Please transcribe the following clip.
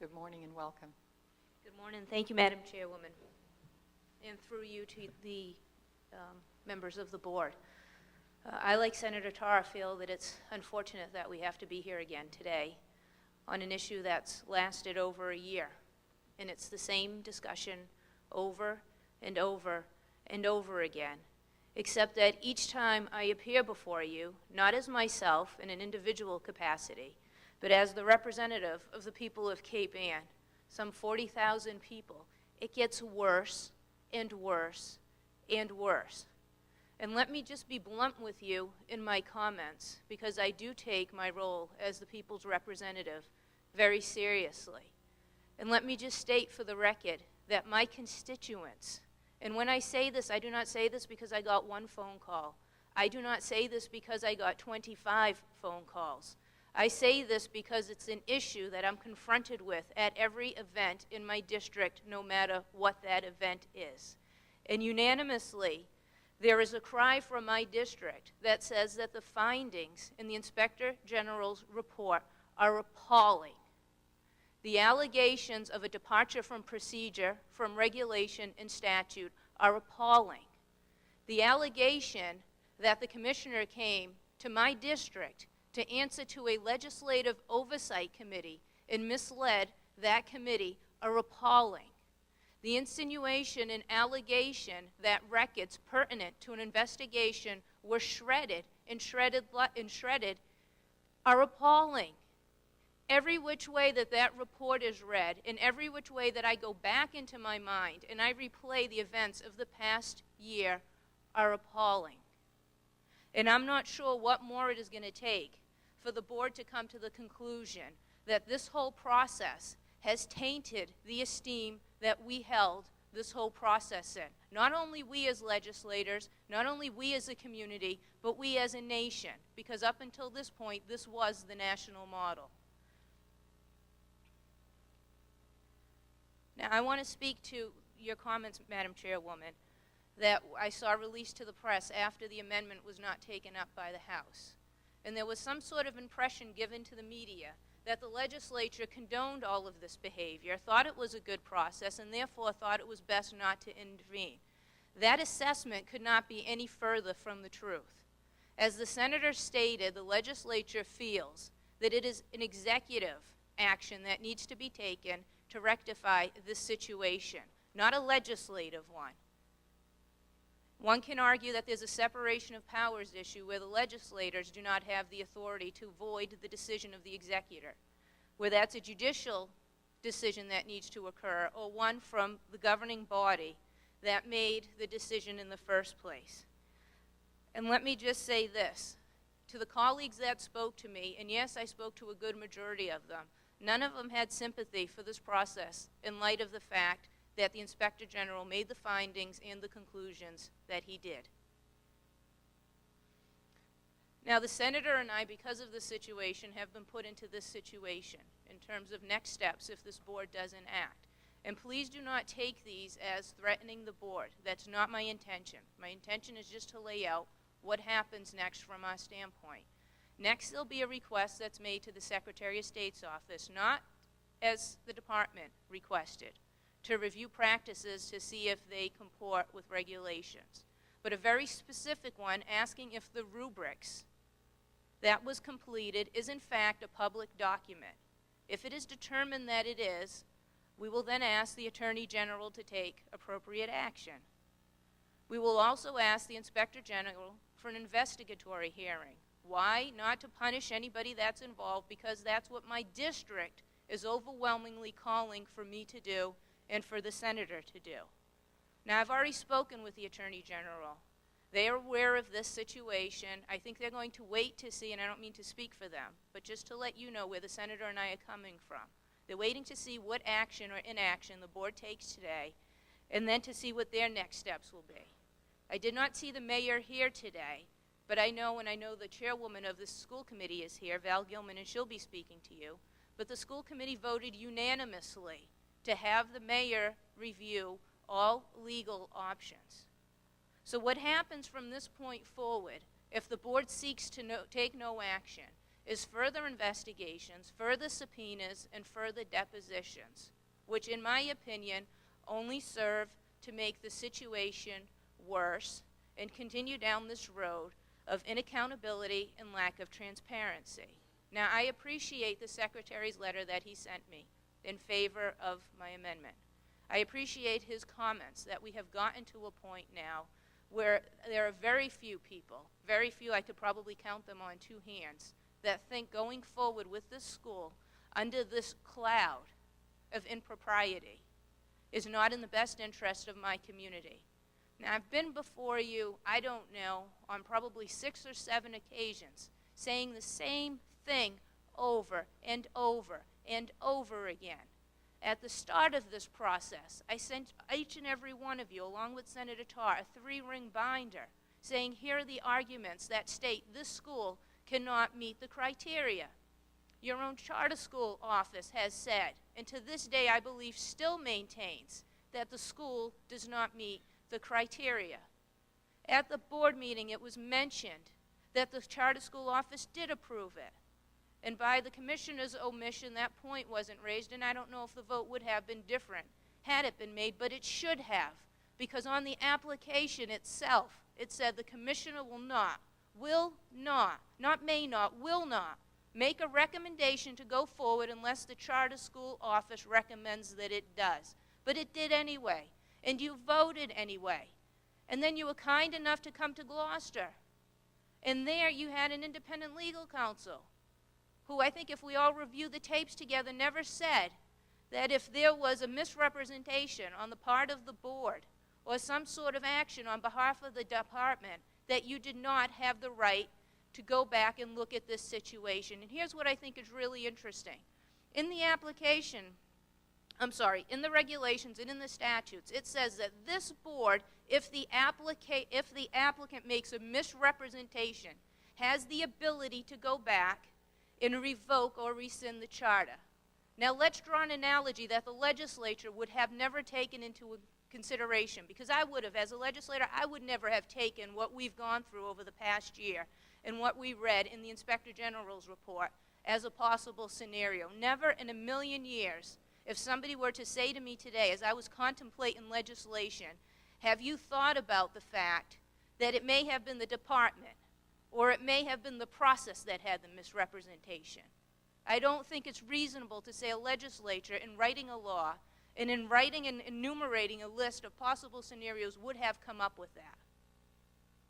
Good morning and welcome. Good morning. Thank you, Madam Chairwoman, and through you to the members of the board. I, like Senator Tarr, feel that it's unfortunate that we have to be here again today on an issue that's lasted over a year, and it's the same discussion over and over and over again, except that each time I appear before you, not as myself in an individual capacity, but as the representative of the people of Cape Ann, some 40,000 people, it gets worse and worse and worse. And let me just be blunt with you in my comments, because I do take my role as the people's representative very seriously. And let me just state for the record that my constituents, and when I say this, I do not say this because I got one phone call. I do not say this because I got 25 phone calls. I say this because it's an issue that I'm confronted with at every event in my district, no matter what that event is. And unanimously, there is a cry from my district that says that the findings in the Inspector General's report are appalling. The allegations of a departure from procedure, from regulation and statute are appalling. The allegation that the commissioner came to my district to answer to a legislative oversight committee and misled that committee are appalling. The insinuation and allegation that records pertinent to an investigation were shredded are appalling. Every which way that report is read, and every which way that I go back into my mind and I replay the events of the past year are appalling. And I'm not sure what more it is going to take for the board to come to the conclusion that this whole process has tainted the esteem that we held this whole process in. Not only we as legislators, not only we as a community, but we as a nation, because up until this point, this was the national model. Now, I want to speak to your comments, Madam Chairwoman, that I saw released to the press after the amendment was not taken up by the House. And there was some sort of impression given to the media that the legislature condoned all of this behavior, thought it was a good process, and therefore thought it was best not to intervene. That assessment could not be any further from the truth. As the senator stated, the legislature feels that it is an executive action that needs to be taken to rectify this situation, not a legislative one. One can argue that there's a separation of powers issue where the legislators do not have the authority to void the decision of the executor, where that's a judicial decision that needs to occur, or one from the governing body that made the decision in the first place. And let me just say this, to the colleagues that spoke to me, and yes, I spoke to a good majority of them, none of them had sympathy for this process in light of the fact that the Inspector General made the findings and the conclusions that he did. Now, the Senator and I, because of this situation, have been put into this situation in terms of next steps if this board doesn't act. And please do not take these as threatening the board. That's not my intention. My intention is just to lay out what happens next from our standpoint. Next, there'll be a request that's made to the Secretary of State's office, not as the department requested, to review practices to see if they comport with regulations, but a very specific one asking if the rubrics that was completed is in fact a public document. If it is determined that it is, we will then ask the Attorney General to take appropriate action. We will also ask the Inspector General for an investigatory hearing. Why? Not to punish anybody that's involved, because that's what my district is overwhelmingly calling for me to do and for the senator to do. Now, I've already spoken with the Attorney General. They are aware of this situation. I think they're going to wait to see, and I don't mean to speak for them, but just to let you know where the senator and I are coming from. They're waiting to see what action or inaction the board takes today, and then to see what their next steps will be. I did not see the mayor here today, but I know, and I know the chairwoman of the school committee is here, Val Gilman, and she'll be speaking to you, but the school committee voted unanimously to have the mayor review all legal options. So what happens from this point forward, if the board seeks to take no action, is further investigations, further subpoenas, and further depositions, which in my opinion only serve to make the situation worse and continue down this road of inaccountability and lack of transparency. Now, I appreciate the Secretary's letter that he sent me in favor of my amendment. I appreciate his comments that we have gotten to a point now where there are very few people, very few, I could probably count them on two hands, that think going forward with this school under this cloud of impropriety is not in the best interest of my community. Now, I've been before you, I don't know, on probably 6 or 7 occasions, saying the same thing over and over and over again. At the start of this process, I sent each and every one of you, along with Senator Tarr, a 3-ring binder saying, here are the arguments that state this school cannot meet the criteria. Your own charter school office has said, and to this day I believe still maintains, that the school does not meet the criteria. At the board meeting, it was mentioned that the charter school office did approve it. And by the commissioner's omission, that point wasn't raised, and I don't know if the vote would have been different had it been made, but it should have, because on the application itself, it said the commissioner will not, not may not, will not, make a recommendation to go forward unless the charter school office recommends that it does. But it did anyway, and you voted anyway. And then you were kind enough to come to Gloucester, and there you had an independent legal counsel who, I think if we all review the tapes together, never said that if there was a misrepresentation on the part of the board or some sort of action on behalf of the department, that you did not have the right to go back and look at this situation. And here's what I think is really interesting. In the application, in the regulations and in the statutes, it says that this board, if the applicant makes a misrepresentation, has the ability to go back and revoke or rescind the charter. Now let's draw an analogy that the legislature would have never taken into consideration, because I would have, as a legislator, I would never have taken what we've gone through over the past year and what we read in the Inspector General's report as a possible scenario. Never in a million years, if somebody were to say to me today, as I was contemplating legislation, have you thought about the fact that it may have been the department or it may have been the process that had the misrepresentation? I don't think it's reasonable to say a legislature, in writing a law and in writing and enumerating a list of possible scenarios, would have come up with that.